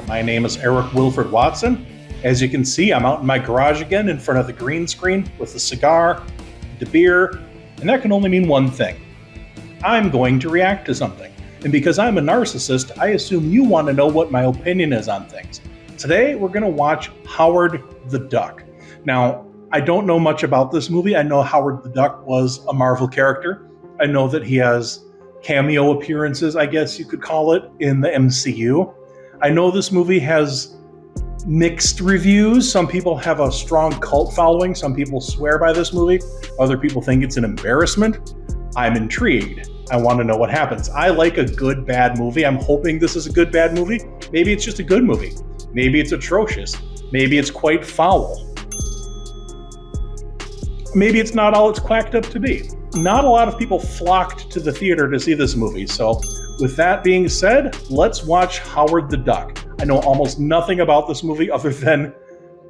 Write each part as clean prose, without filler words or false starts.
My name is Eric Wilfred Watson. As you can see, I'm out in my garage again in front of the green screen with a cigar, the beer, and that can only mean one thing. I'm going to react to something. And because I'm a narcissist, I assume you want to know what my opinion is on things. Today, we're going to watch Howard the Duck. Now, I don't know much about this movie. I know Howard the Duck was a Marvel character. I know that he has cameo appearances, I guess you could call it, in the MCU. I know this movie has mixed reviews. Some people have a strong cult following. Some people swear by this movie. Other people think it's an embarrassment. I'm intrigued. I want to know what happens. I like a good, bad movie. I'm hoping this is a good, bad movie. Maybe it's just a good movie. Maybe it's atrocious. Maybe it's quite foul. Maybe it's not all it's quacked up to be. Not a lot of people flocked to the theater to see this movie. So with that being said, let's watch Howard the Duck. I know almost nothing about this movie other than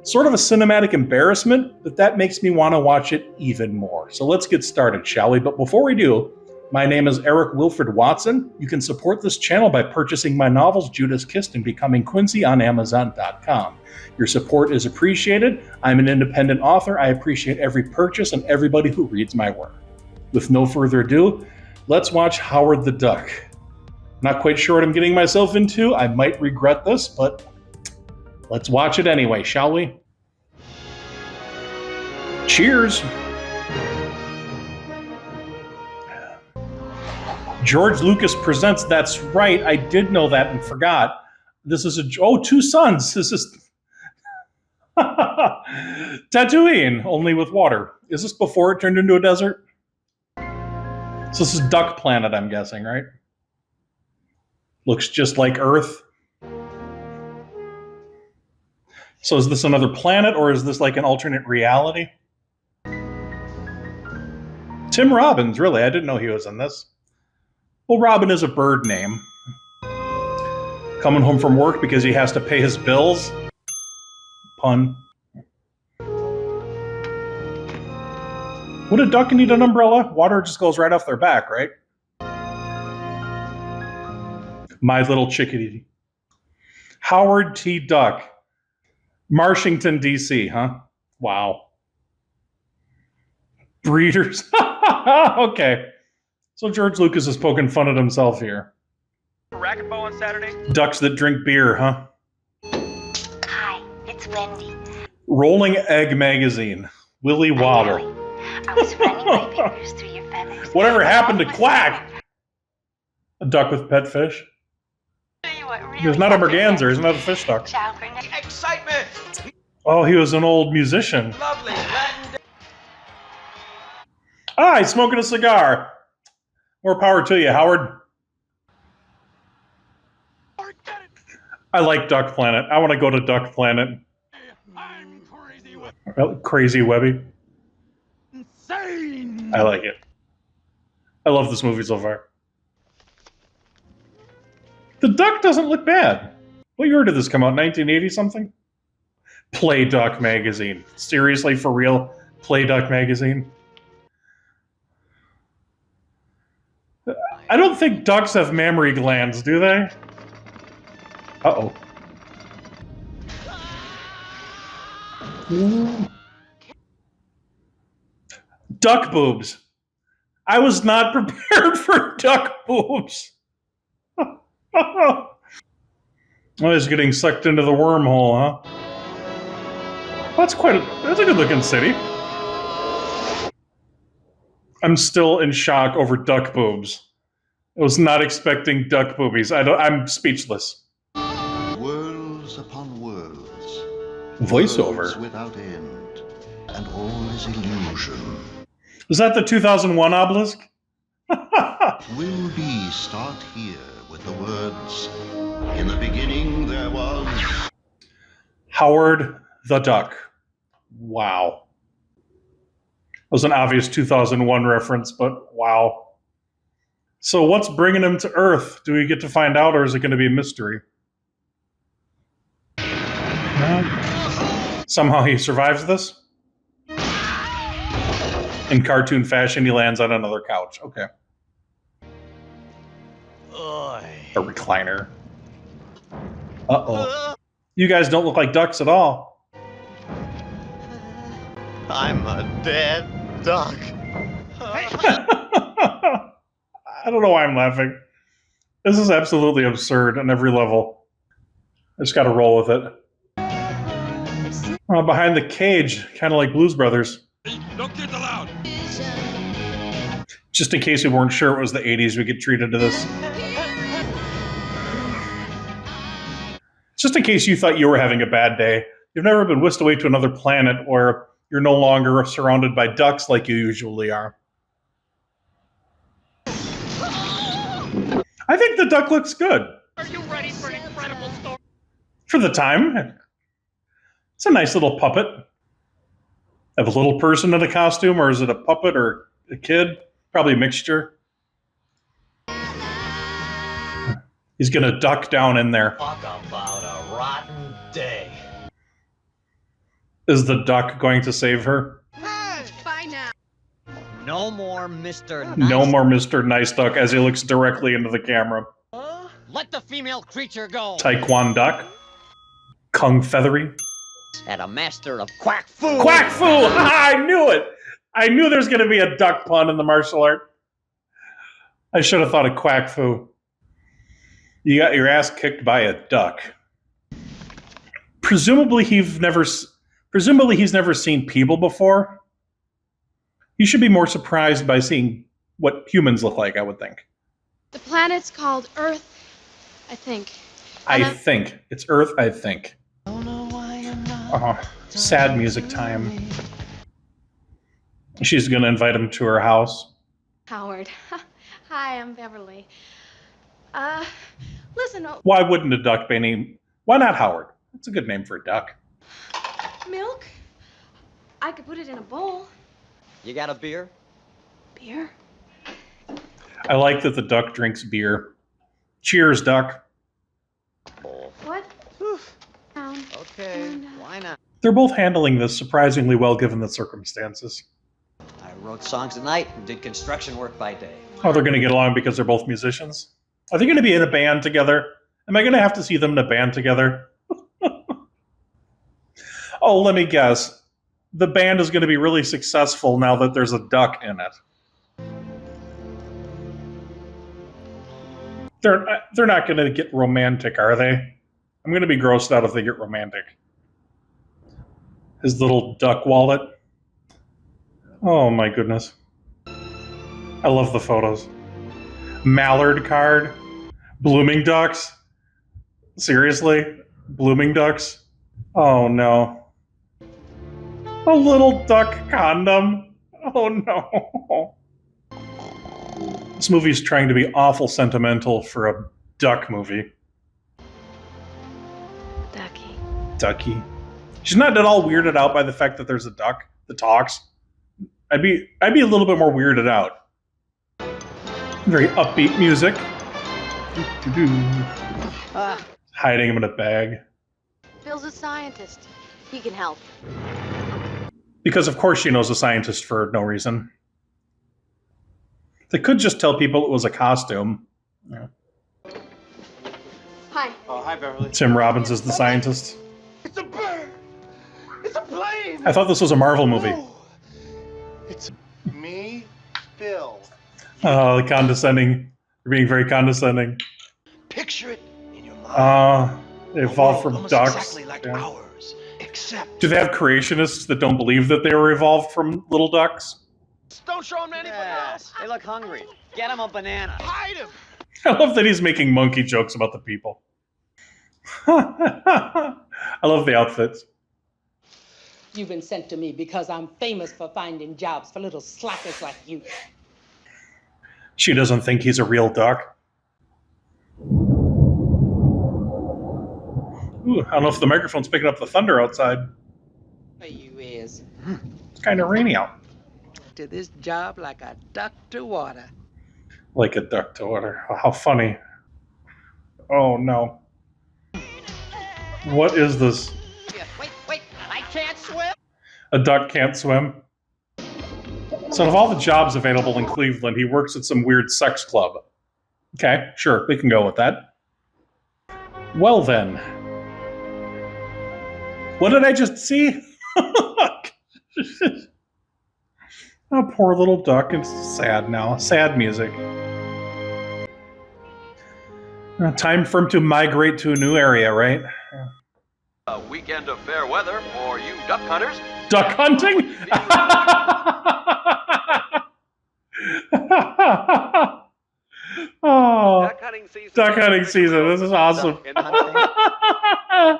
sort of a cinematic embarrassment, but that makes me want to watch it even more. So let's get started, shall we? But before we do, my name is Eric Wilfred Watson. You can support this channel by purchasing my novels Judas Kissed and Becoming Quincy on Amazon.com. Your support is appreciated. I'm an independent author. I appreciate every purchase and everybody who reads my work. With no further ado, let's watch Howard the Duck. Not quite sure what I'm getting myself into. I might regret this, but let's watch it anyway, shall we? Cheers! George Lucas presents. That's right. I did know that and forgot. This is two suns. This is Tatooine, only with water. Is this before it turned into a desert? So this is Duck Planet, I'm guessing, right? Looks just like Earth. So is this another planet, or is this like an alternate reality? Tim Robbins, really? I didn't know he was in this. Well, Robin is a bird name. Coming home from work because he has to pay his bills. Pun. Would a duck need an umbrella? Water just goes right off their back, right? My Little Chickadee. Howard T. Duck. Marshington, D.C., huh? Wow. Breeders. Okay. So George Lucas is poking fun at himself here. Racquetball on Saturday? Ducks that drink beer, huh? Hi, it's Wendy. Rolling Egg Magazine. Willy Wobble. I was running my fingers through your feathers. Whatever happened to Quack? A duck with pet fish? There's not a merganser, isn't that a fish duck? Excitement! Oh, he was an old musician. Lovely. Ah, he's smoking a cigar. More power to you, Howard. I like Duck Planet. I want to go to Duck Planet. I'm crazy with Crazy Webby. insane. I like it. I love this movie so far. The duck doesn't look bad. What year did this come out? 1980 something? Play Duck Magazine. Seriously, for real? Play Duck Magazine? I don't think ducks have mammary glands, do they? Uh-oh. Duck boobs. I was not prepared for duck boobs. Oh, he's getting sucked into the wormhole, huh? That's a good-looking city. I'm still in shock over duck boobs. I was not expecting duck boobies. I'm speechless. Worlds upon worlds. Voiceover. Worlds without end. And all is illusion. Was that the 2001 obelisk? Will be start here with the words, in the beginning there was... Howard the Duck. Wow. That was an obvious 2001 reference, but wow. So what's bringing him to Earth? Do we get to find out, or is it going to be a mystery? Somehow he survives this? In cartoon fashion, he lands on another couch. Okay. A recliner. Uh-oh. You guys don't look like ducks at all. I'm a dead duck. I don't know why I'm laughing. This is absolutely absurd on every level. I just gotta roll with it. Behind the cage, kind of like Blues Brothers. No kids allowed. Just in case we weren't sure it was the 80s, we get treated to this. Just in case you thought you were having a bad day. You've never been whisked away to another planet where you're no longer surrounded by ducks like you usually are. I think the duck looks good. Are you ready for an incredible story? For the time. It's a nice little puppet. Have a little person in a costume, or is it a puppet or a kid? Probably a mixture. He's gonna duck down in there. Talk about a rotten day. Is the duck going to save her? Bye now. No more Mr. Nice. No more Mr. Nice Duck as he looks directly into the camera. Let the female creature go. Taekwon Duck. Kung Feathery. And a master of quack fu. Quack Fu! I knew it! I knew there's going to be a duck pun in the martial art. I should have thought of Quack Fu. You got your ass kicked by a duck. Presumably he's never seen people before. You should be more surprised by seeing what humans look like, I would think. The planet's called Earth, I think. I think. It's Earth, I think. Sad music time. She's going to invite him to her house. Howard. Hi, I'm Beverly. Listen, Why wouldn't a duck be named? Why not Howard? That's a good name for a duck. milk? I could put it in a bowl. You got a beer? Beer? I like that the duck drinks beer. Cheers, duck. What? Okay, why not? They're both handling this surprisingly well given the circumstances. I wrote songs at night and did construction work by day. Oh, they're going to get along because they're both musicians? Are they going to be in a band together? Am I going to have to see them in a band together? Oh, let me guess. The band is going to be really successful now that there's a duck in it. They're not going to get romantic, are they? I'm going to be grossed out if they get romantic. His little duck wallet. Oh my goodness. I love the photos. Mallard card. Blooming ducks. Seriously? Blooming ducks? Oh no. A little duck condom. Oh no. This movie's trying to be awful sentimental for a duck movie. Ducky. She's not at all weirded out by the fact that there's a duck that talks. I'd be a little bit more weirded out. Very upbeat music. Hiding him in a bag. Bill's a scientist. He can help. Because of course she knows a scientist for no reason. They could just tell people it was a costume. Yeah. Hi. Oh, hi, Beverly. Tim Robbins is the scientist. It's a bird. It's a plane. I thought this was a Marvel movie. It's me, Bill. Oh, the condescending. You're being very condescending. Picture it in your mind. They evolved from Almost ducks. exactly like Yeah. ours, except. Do they have creationists that don't believe that they were evolved from little ducks? Don't show him to anybody else. They look hungry. Get him a banana. Hide him. I love that he's making monkey jokes about the people. I love the outfits. You've been sent to me because I'm famous for finding jobs for little slackers like you. She doesn't think he's a real duck. Ooh, I don't know if the microphone's picking up the thunder outside. For you is It's kind of rainy out. to this job like a duck to water. Like a duck to water. How funny. Oh no. What is this? Wait, I can't swim. A duck can't swim? So out of all the jobs available in Cleveland, he works at some weird sex club. Okay, sure, we can go with that. Well then, What did I just see? Oh, poor little duck. It's sad now. Sad music. Time for him to migrate to a new area, right? A weekend of fair weather for you duck hunters. Duck hunting? Oh, Duck hunting season. duck hunting season. This is awesome. Duck hunting.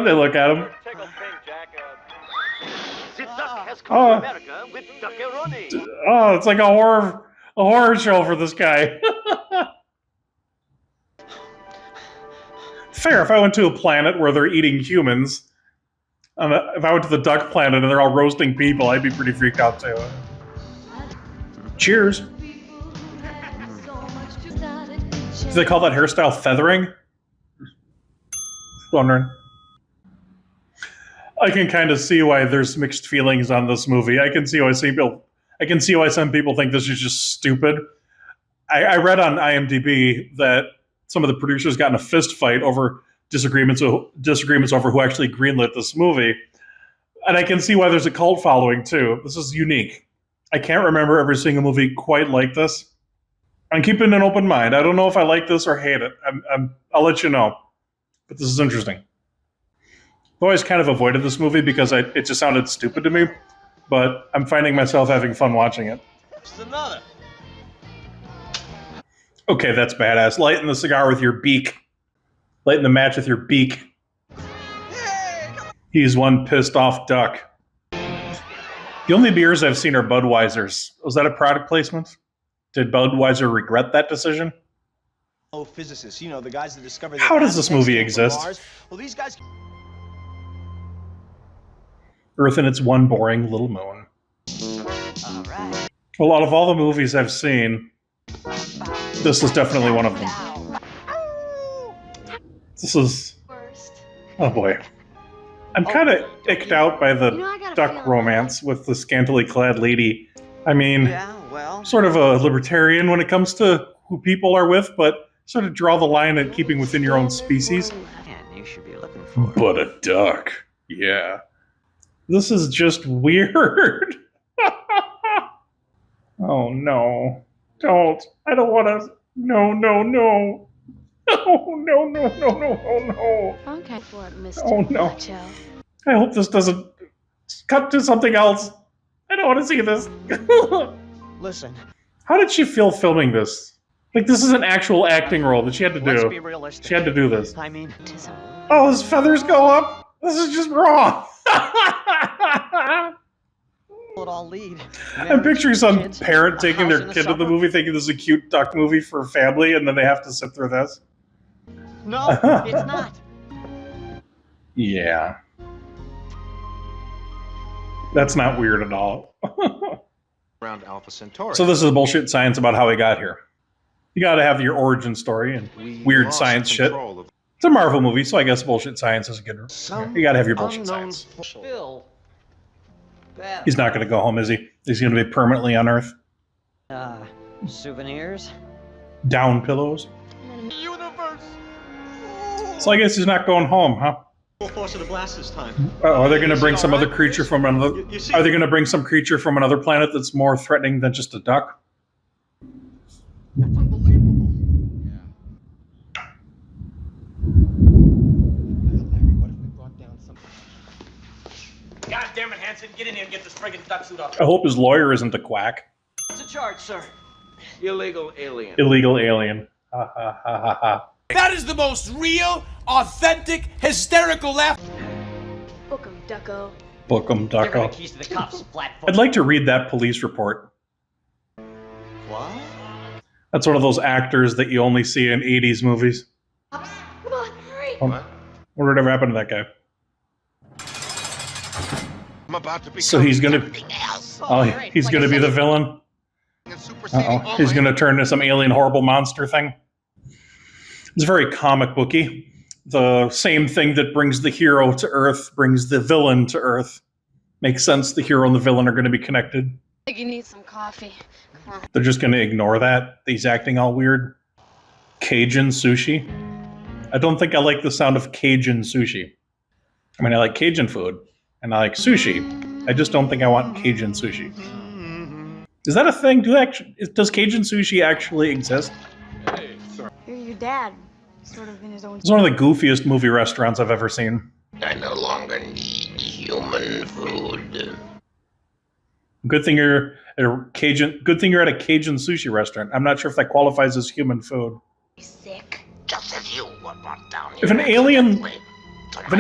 They look at him. Tickle pink, Jack. The duck has come to America with Duckaroni. Oh, it's like a horror show for this guy. Fair. If I went to a planet where they're eating humans, if I went to the duck planet and they're all roasting people, I'd be pretty freaked out too. Cheers. Do they call that hairstyle feathering? Just wondering. I can kind of see why there's mixed feelings on this movie. I can see why some people think this is just stupid. I read on IMDb that some of the producers got in a fist fight over disagreements over who actually greenlit this movie. And I can see why there's a cult following too. This is unique. I can't remember ever seeing a movie quite like this. I'm keeping an open mind. I don't know if I like this or hate it. I'll let you know. But this is interesting. I've always kind of avoided this movie because it just sounded stupid to me. But I'm finding myself having fun watching it. Just another. Okay, that's badass. Lighten the cigar with your beak. Lighten the match with your beak. He's one pissed off duck. The only beers I've seen are Budweiser's. Was that a product placement? Did Budweiser regret that decision? Oh, physicists, you know, the guys that discovered... How does this movie exist? Well, these guys... Earth and its one boring little moon. All right. Well, out of all the movies I've seen, this is definitely one of them. This is... Oh boy. I'm kind of icked out by the duck romance with the scantily clad lady. I mean, Yeah, well. sort of a libertarian when it comes to who people are with, but sort of draw the line at keeping within your own species. Man, you should be looking for. But a duck. Yeah. This is just weird. Oh no. Don't. I don't want to. No, no, no. No, no, no, no, no, no. Okay for it, Mr. Oh, no. Macho. I hope this doesn't cut to something else. I don't want to see this. Listen, How did she feel filming this? Like, this is an actual acting role that she had to let's be do. realistic. She had to do this. I mean, Oh, his feathers go up? This is just wrong. will it all lead? I'm picturing some Kids, parent a taking house their in the kid to the suburbs? movie thinking this is a cute duck movie for a family, and then they have to sit through this. No, it's not. Yeah. That's not weird at all. Around Alpha Centauri. So this is bullshit science about how we got here. You gotta have your origin story and We weird lost science shit. control of It's a Marvel movie, so I guess bullshit science is a good... some You gotta have your bullshit unknown science. Bill. Bad. He's not gonna go home, is he? He's gonna be permanently on Earth. Souvenirs. Down pillows. universe. So I guess he's not going home, huh? Full force of the blast this time. Are they gonna bring some other creature from another... You see, Are they gonna bring some creature from another planet that's more threatening than just a duck? God damn it, Hanson. Get in here and get this friggin' duck suit off. I hope his lawyer isn't a quack. What's the charge, sir? Illegal alien. Illegal alien. Ha ha ha ha ha. That is the most real, authentic, hysterical laugh. Book 'em, ducko. Book 'em, Give her the ducko. keys to the cops, flatfoot. I'd like to read that police report. What? That's one of those actors that you only see in 80s movies. Come on, hurry. What? Whatever happened to that guy? I'm about to become So he's gonna... something else. Oh, he's gonna be the villain? And superseding Uh-oh. all He's my- gonna turn into some alien horrible monster thing? It's very comic booky. The same thing that brings the hero to Earth brings the villain to Earth. Makes sense the hero and the villain are gonna be connected. I think you need some coffee. Come on. They're just gonna ignore that. He's acting all weird. Cajun sushi. I don't think I like the sound of Cajun sushi. I mean, I like Cajun food, and I like sushi. I just don't think I want Cajun sushi. Is that a thing? Does Cajun sushi actually exist? You're your dad, sort of in his own. It's one of the goofiest movie restaurants I've ever seen. I no longer need human food. Good thing you're at a Cajun. Good thing you're at a Cajun sushi restaurant. I'm not sure if that qualifies as human food. Sick. Just as you were brought down here. If an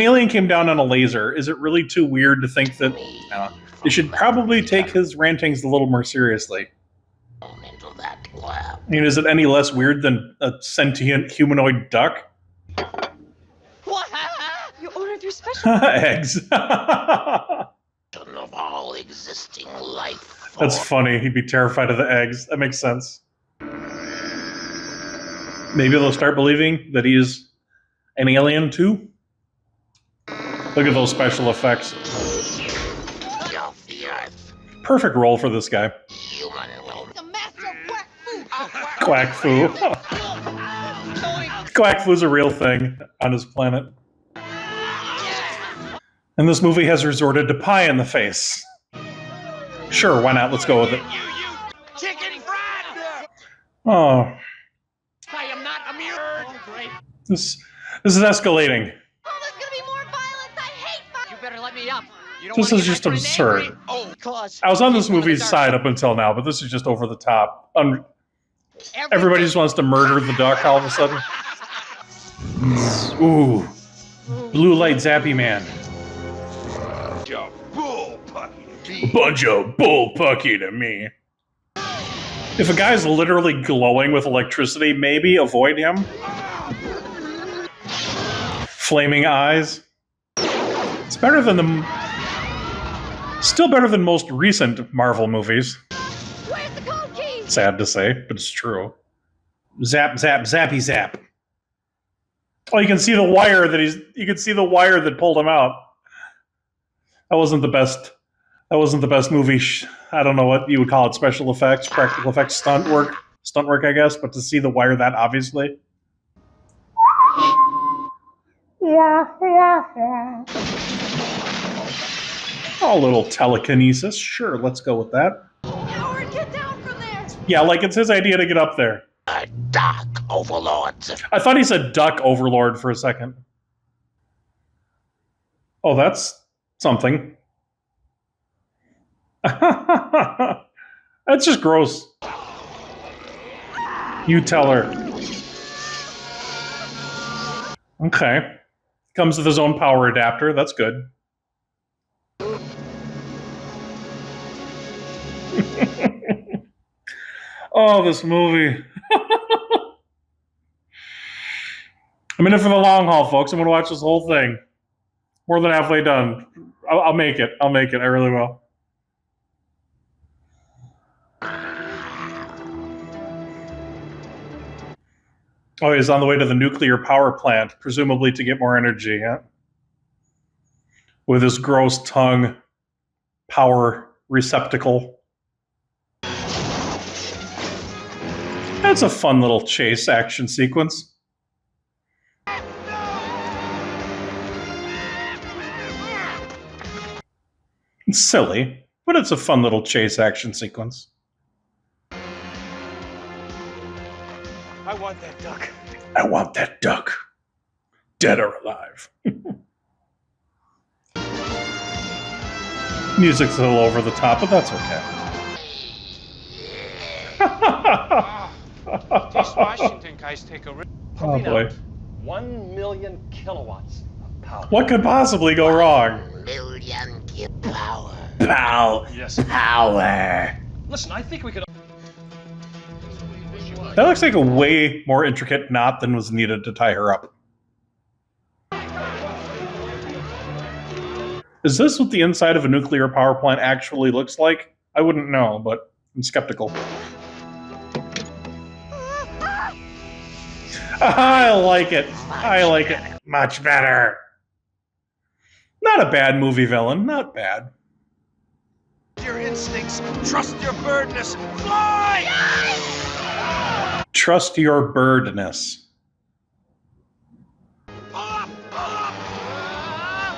alien came down on a laser, is it really too weird to think that they should probably take his rantings a little more seriously? Into that lab. I mean, is it any less weird than a sentient humanoid duck? What? You ordered your special. Eggs. Of all existing life. That's funny. He'd be terrified of the eggs. That makes sense. Maybe they'll start believing that he's an alien too. Look at those special effects. Of the earth. Perfect role for this guy. Human will. The master of quack food. Quack Fu. Quack Fu's a real thing on his planet. And this movie has resorted to pie in the face. Sure, why not? Let's go with it. Chicken fried! Oh, I am not a mirror! this is escalating. Oh, there's gonna be more violence. I hate violence. You better let me up. This is just absurd. Oh, Cause I was on this movie's side up until now, but this is just over the top. Everybody just wants to murder the duck all of a sudden. Ooh. Blue light zappy man. Bunch of bullpucky to me. If a guy's literally glowing with electricity, maybe avoid him. Flaming eyes. It's better than still better than most recent Marvel movies. Where's the code key? Sad to say, but it's true. Zap, zap, zappy, zap. Oh, you can see the wire you can see the wire that pulled him out. That wasn't the best movie. I don't know what you would call it, special effects, practical effects, stunt work, I guess, but to see the wire that obviously. Oh, a little telekinesis. Sure, let's go with that. Howard, get down from there. Yeah, like it's his idea to get up there. Dark overlords. I thought he said duck overlord for a second. Oh, that's something. That's just gross. You tell her. Okay. Comes with his own power adapter. That's good. Oh, this movie. I'm in it for the long haul, folks. I'm going to watch this whole thing. More than halfway done. I'll make it. I really will. Oh, he's on the way to the nuclear power plant, presumably to get more energy, yeah? With his gross tongue power receptacle. That's a fun little chase action sequence. It's silly, but it's a fun little chase action sequence. I want that duck. I want that duck. Dead or alive. Music's a little over the top, but that's okay. These Washington guys take a risk. Oh boy. 1 million kilowatts of power. What could possibly go wrong? Million power. Pow. Yes. Power. Listen, I think we could. That looks like a way more intricate knot than was needed to tie her up. Is this what the inside of a nuclear power plant actually looks like? I wouldn't know, but I'm skeptical. I like it. I like it. Much better. Not a bad movie villain. Not bad. Your instincts. Trust your birdness. Fly! Trust your birdness.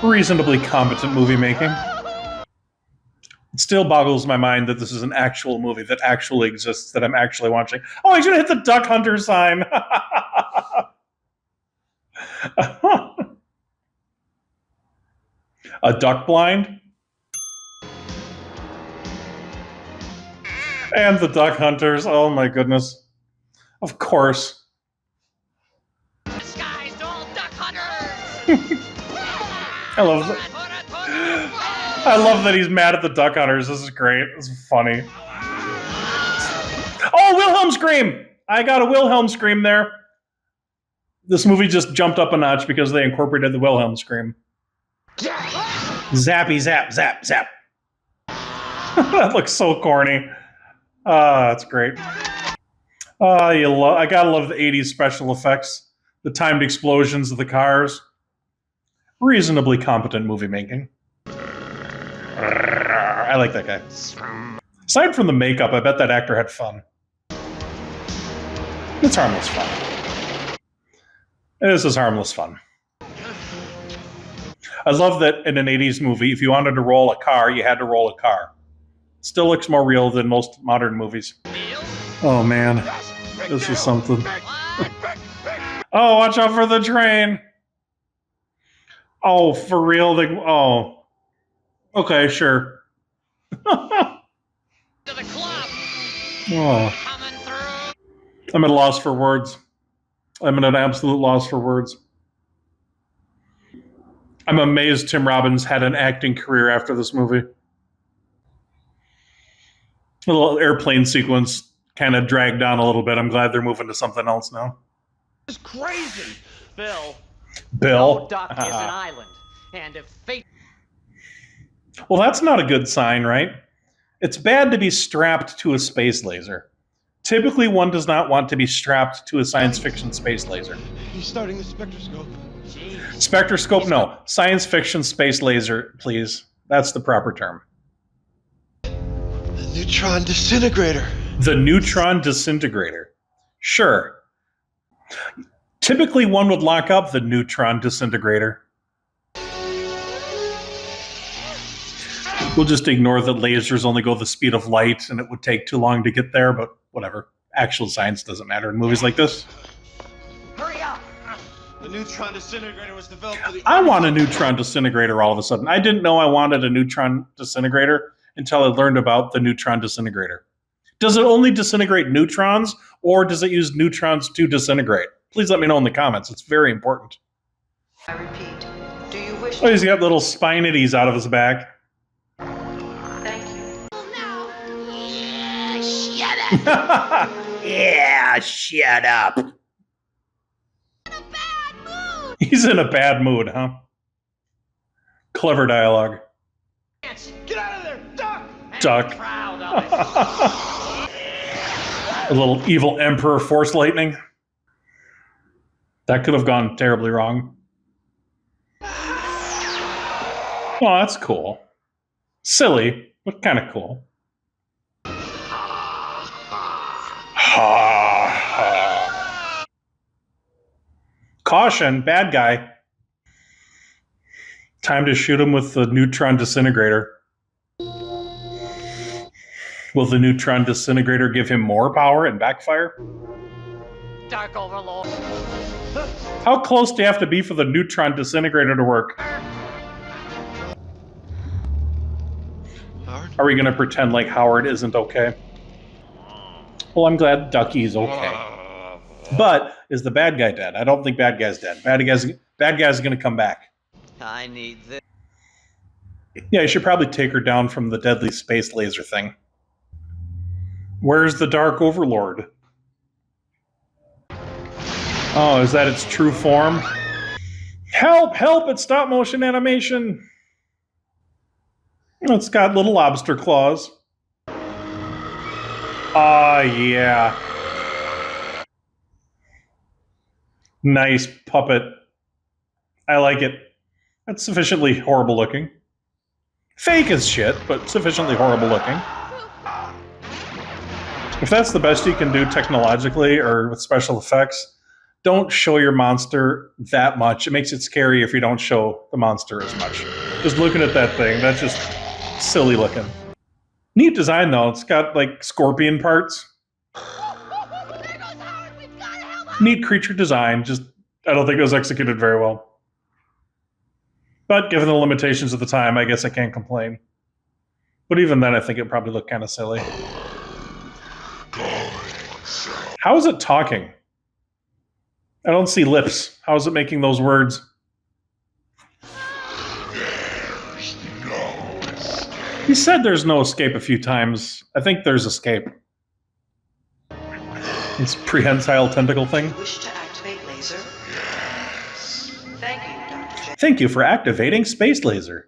Reasonably competent movie making. It still boggles my mind that this is an actual movie that actually exists, that I'm actually watching. Oh, I should have hit the Duck Hunter sign! A duck blind? And the Duck Hunters, oh my goodness. Of course. Disguised old duck hunters! I love that. I love that he's mad at the Duck Hunters. This is great. This is funny. Oh, Wilhelm scream! I got a Wilhelm scream there. This movie just jumped up a notch because they incorporated the Wilhelm scream. Zappy, zap, zap, zap. That looks so corny. That's great. I gotta love the 80s special effects. The timed explosions of the cars. Reasonably competent movie making. I like that guy. Aside from the makeup, I bet that actor had fun. It's harmless fun. This is harmless fun. I love that in an 80s movie, if you wanted to roll a car, you had to roll a car. Still looks more real than most modern movies. Oh man, this is something. Oh, watch out for the train! Oh, for real? Oh. Okay, sure. Oh. I'm at a loss for words. I'm at an absolute loss for words. I'm amazed Tim Robbins had an acting career after this movie. A little airplane sequence kind of dragged on a little bit. I'm glad they're moving to something else now. It's crazy! Bill. Bill? No duck is an island. And if fate... Well, that's not a good sign, right? It's bad to be strapped to a space laser. Typically, one does not want to be strapped to a science fiction space laser. He's starting the spectroscope. Spectroscope, no. Science fiction space laser, please. That's the proper term. The neutron disintegrator. The neutron disintegrator. Sure. Typically, one would lock up the neutron disintegrator. We'll just ignore that lasers only go the speed of light and it would take too long to get there, but whatever. Actual science doesn't matter in movies like this. Hurry up! The neutron disintegrator was developed for the... I want a neutron disintegrator all of a sudden. I didn't know I wanted a neutron disintegrator until I learned about the neutron disintegrator. Does it only disintegrate neutrons, or does it use neutrons to disintegrate? Please let me know in the comments. It's very important. I repeat, do you wish... Oh, he's got little spinities out of his back. Thank you. Yeah, shut up. He's in a bad mood, huh? Clever dialogue. Get out of there, duck! Duck. Proud of it. A little evil emperor force lightning. That could have gone terribly wrong. Oh, that's cool. Silly, but kind of cool. Caution, bad guy. Time to shoot him with the neutron disintegrator. Will the neutron disintegrator give him more power and backfire? Dark Overlord. How close do you have to be for the neutron disintegrator to work? Howard? Are we going to pretend like Howard isn't okay? Well, I'm glad Ducky's okay. But is the bad guy dead? I don't think bad guy's dead. Bad guy's going to come back. I need this. Yeah, you should probably take her down from the deadly space laser thing. Where's the Dark Overlord? Oh, is that its true form? Help! Help! It's stop motion animation! It's got little lobster claws. Yeah. Nice puppet. I like it. That's sufficiently horrible looking. Fake as shit, but sufficiently horrible looking. If that's the best you can do technologically or with special effects, don't show your monster that much. It makes it scary if you don't show the monster as much. Just looking at that thing, that's just silly looking. Neat design though. It's got like scorpion parts. Neat creature design. Just I don't think it was executed very well. But given the limitations of the time, I guess I can't complain. But even then, I think it probably looked kind of silly. How is it talking? I don't see lips. How is it making those words? He said there's no escape a few times. I think there's escape. This prehensile tentacle thing. Wish to activate laser? Yes. Thank you, Dr. J. Thank you for activating space laser.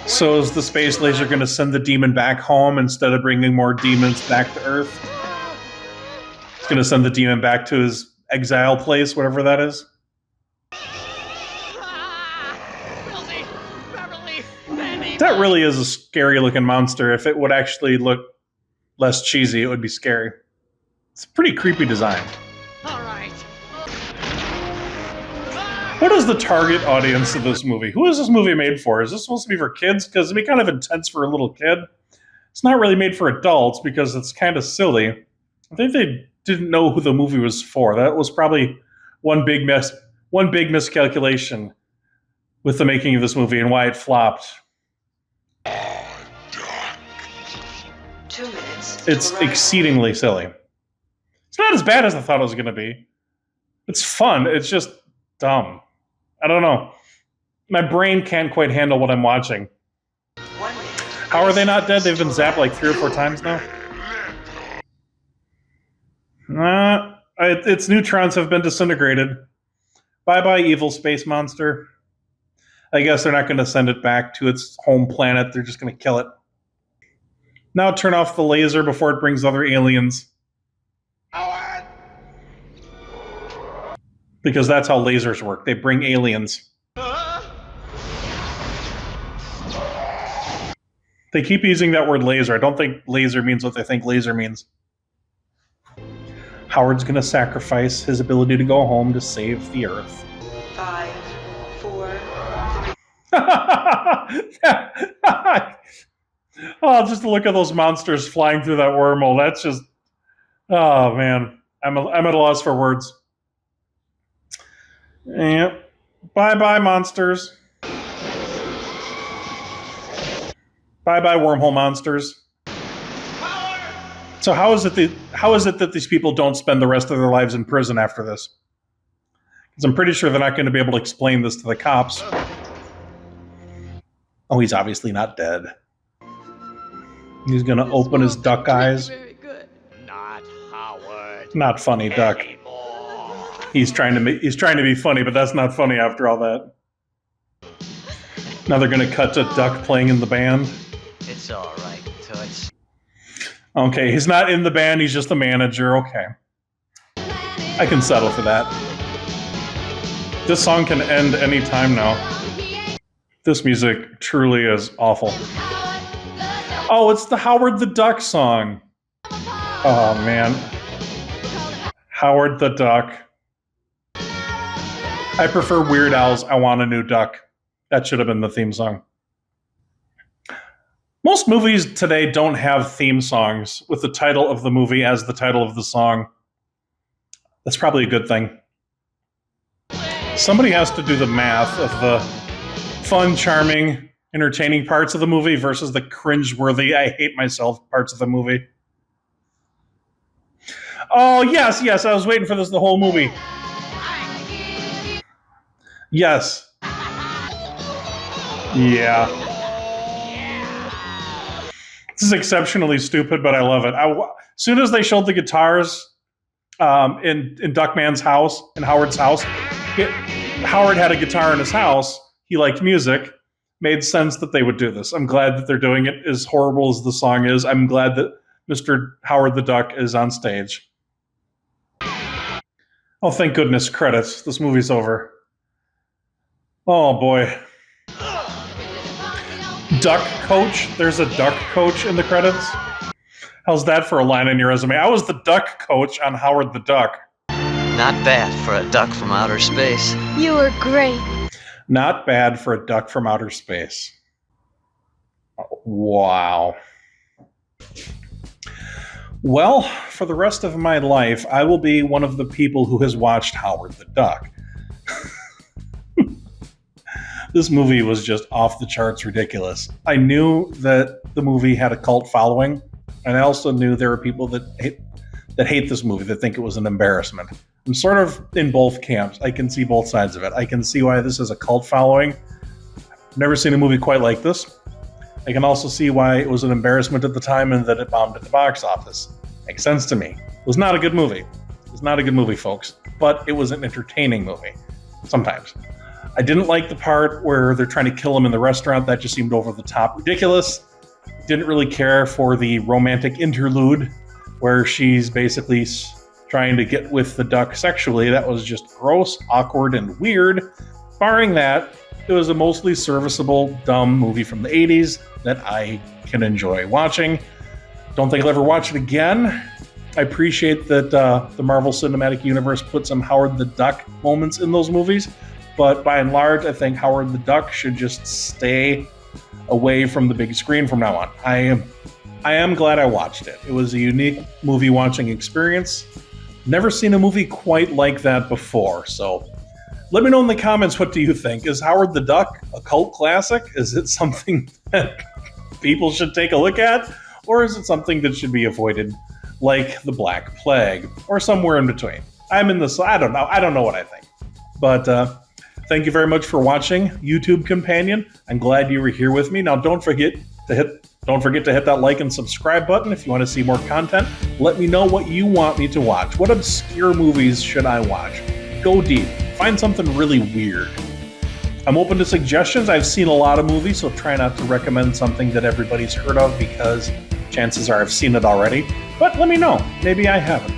So is the space laser going to send the demon back home instead of bringing more demons back to Earth? It's going to send the demon back to his exile place, whatever that is. That really is a scary looking monster. If it would actually look less cheesy, it would be scary. It's a pretty creepy design. All right. What is the target audience of this movie? Who is this movie made for? Is this supposed to be for kids? Because it'd be kind of intense for a little kid. It's not really made for adults because it's kind of silly. I think they didn't know who the movie was for. That was probably one big miscalculation with the making of this movie and why it flopped. 2 minutes. It's exceedingly silly. It's not as bad as I thought it was going to be. It's fun. It's just dumb. I don't know. My brain can't quite handle what I'm watching. 1 minute. How are they not dead? They've been zapped like 3 or 4 times now. Its neutrons have been disintegrated. Bye-bye, evil space monster. I guess they're not going to send it back to its home planet. They're just going to kill it. Now turn off the laser before it brings other aliens. Because that's how lasers work. They bring aliens. They keep using that word laser. I don't think laser means what they think laser means. Howard's going to sacrifice his ability to go home to save the Earth. 5, 4, 3. Oh, just to look at those monsters flying through that wormhole. That's just... Oh, man. I'm at a loss for words. Yep. Bye-bye, monsters. Bye-bye, wormhole monsters. So how is it that these people don't spend the rest of their lives in prison after this? Because I'm pretty sure they're not going to be able to explain this to the cops. Oh, he's obviously not dead. He's going to open his duck eyes. Very good. Not Howard. Not funny, duck. He's trying to be funny, but that's not funny after all that. Now they're going to cut to Duck playing in the band. It's all right, Toots. Okay, he's not in the band, he's just the manager. Okay. I can settle for that. This song can end any time now. This music truly is awful. Oh, it's the Howard the Duck song. Oh, man. Howard the Duck. I prefer Weird Al's I Want a New Duck. That should have been the theme song. Most movies today don't have theme songs with the title of the movie as the title of the song. That's probably a good thing. Somebody has to do the math of the fun, charming, entertaining parts of the movie versus the cringe-worthy, I hate myself parts of the movie. Oh, yes, I was waiting for this the whole movie. Yes. Yeah. This is exceptionally stupid, but I love it. As soon as they showed the guitars in Duckman's house, in Howard's house, Howard had a guitar in his house. He liked music. Made sense that they would do this. I'm glad that they're doing it. As horrible as the song is, I'm glad that Mr. Howard the Duck is on stage. Oh, thank goodness. Credits. This movie's over. Oh, boy. Duck coach. There's a duck coach in the credits. How's that for a line on your resume? I was the duck coach on Howard the Duck. Not bad for a duck from outer space. You were great. Not bad for a duck from outer space. Wow. Well, for the rest of my life, I will be one of the people who has watched Howard the Duck. This movie was just off the charts ridiculous. I knew that the movie had a cult following, and I also knew there were people that hate this movie, that think it was an embarrassment. I'm sort of in both camps. I can see both sides of it. I can see why this is a cult following. I've never seen a movie quite like this. I can also see why it was an embarrassment at the time and that it bombed at the box office. Makes sense to me. It was not a good movie. It was not a good movie, folks. But it was an entertaining movie. Sometimes. I didn't like the part where they're trying to kill him in the restaurant. That just seemed over the top ridiculous. Didn't really care for the romantic interlude where she's basically trying to get with the duck sexually. That was just gross, awkward, and weird. Barring that, it was a mostly serviceable, dumb movie from the 80s that I can enjoy watching. Don't think I'll ever watch it again. I appreciate that the Marvel Cinematic Universe put some Howard the Duck moments in those movies, but by and large, I think Howard the Duck should just stay away from the big screen from now on. I am glad I watched it. It was a unique movie watching experience. Never seen a movie quite like that before, so let me know in the comments, what do you think? Is Howard the Duck a cult classic? Is it something that people should take a look at? Or is it something that should be avoided, like the Black Plague, or somewhere in between? I'm in this, I don't know. I don't know what I think. But thank you very much for watching, YouTube companion. I'm glad you were here with me. Now don't forget to hit that like and subscribe button if you want to see more content. Let me know what you want me to watch. What obscure movies should I watch? Go deep. Find something really weird. I'm open to suggestions. I've seen a lot of movies, so try not to recommend something that everybody's heard of because chances are I've seen it already. But let me know. Maybe I haven't.